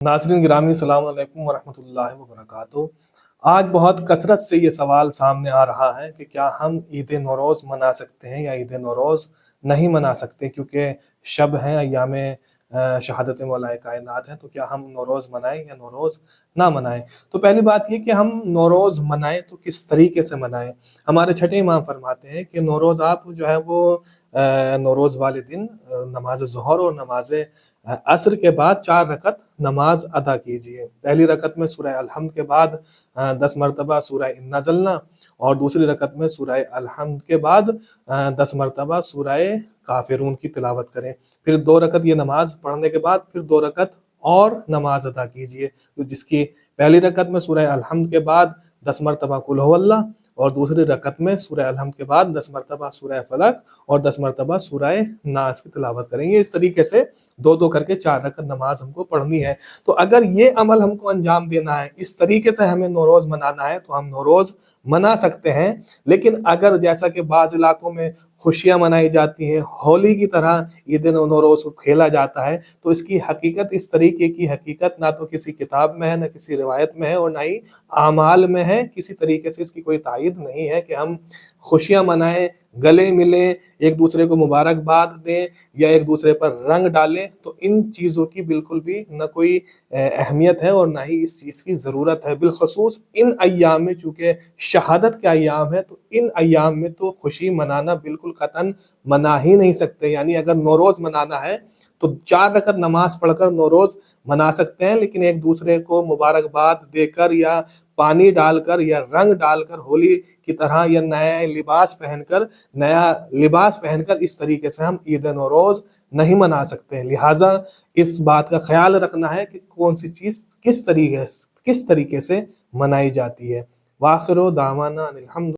नाज़रीन गिरामी अस्सलाम वालेकुम वरहमतुल्लाहि वबरकातुहू। आज बहुत कसरत से ये सवाल सामने आ रहा है कि क्या हम ईद नौरोज़ मना सकते हैं या ईद नौरोज़ नहीं मना सकते, क्योंकि शब हैं, अय्याम शहादत मौलाए कायनात हैं, तो क्या हम नौरोज़ मनाएं या नौरोज़ ना मनाएं। तो पहली बात ये कि हम नौरोज़ मनाएं तो किस तरीके से मनाएं। हमारे छठे इमाम फरमाते हैं कि नौरोज़ आप जो है वो नौरोज़ वाले दिन नमाज ज़ोहर और नमाज असर के बाद 4 रकत नमाज अदा कीजिए। पहली रकत में सूरह अलहम्द के बाद 10 मरतबा सूरह इन्ना ज़ल्ना, और दूसरी रकत में सूरह अलहम्द के बाद 10 मरतबा सूरह काफिरून की तिलावत करें। फिर 2 रकत ये नमाज पढ़ने के बाद फिर 2 रकत और नमाज अदा कीजिए, तो जिसकी पहली रकत में सूरह अलहम्द के बाद 10 मरतबा कुल हुवल्लाह, और दूसरी रकत में सूरह अलहम्द के बाद 10 मरतबा सूरह फलक और 10 मरतबा सूरह नास की तिलावत करेंगे। इस तरीके से 2-2 करके 4 रकत नमाज हमको पढ़नी है। तो अगर ये अमल हमको अंजाम देना है, इस तरीके से हमें नौरोज़ मनाना है, तो हम नौरोज़ मना सकते हैं। लेकिन अगर जैसा कि बाज़ इलाकों में खुशियाँ मनाई जाती हैं, होली की तरह ईद नौरोज़ को खेला जाता है, तो इसकी हकीकत, इस तरीके की हकीकत ना तो किसी किताब में है, ना किसी रिवायत में है, और ना ही आमाल में है। किसी तरीके से इसकी कोई तायीद नहीं है कि हम खुशियाँ मनाएं, गले मिलें, एक दूसरे को मुबारकबाद दें या एक दूसरे पर रंग डालें। तो इन चीज़ों की बिल्कुल भी न कोई अहमियत है और ना ही इस चीज़ की ज़रूरत है। बिलखसूस इन अय्याम में, चूँकि शहादत के अय्याम है, तो इन अय्याम में तो खुशी मनाना बिल्कुल कतन मना ही नहीं सकते। यानी अगर नौरोज़ मनाना है तो 4 रकत नमाज पढ़कर नौरोज़ मना सकते हैं, लेकिन एक दूसरे को मुबारकबाद देकर या पानी डालकर या रंग डालकर होली की तरह या नया लिबास पहनकर इस तरीके से हम ईद नौरोज़ नहीं मना सकते हैं। लिहाजा इस बात का ख्याल रखना है कि कौन सी चीज़ किस तरीके से मनाई जाती है। वाखिर दावाना अनिल हम्द।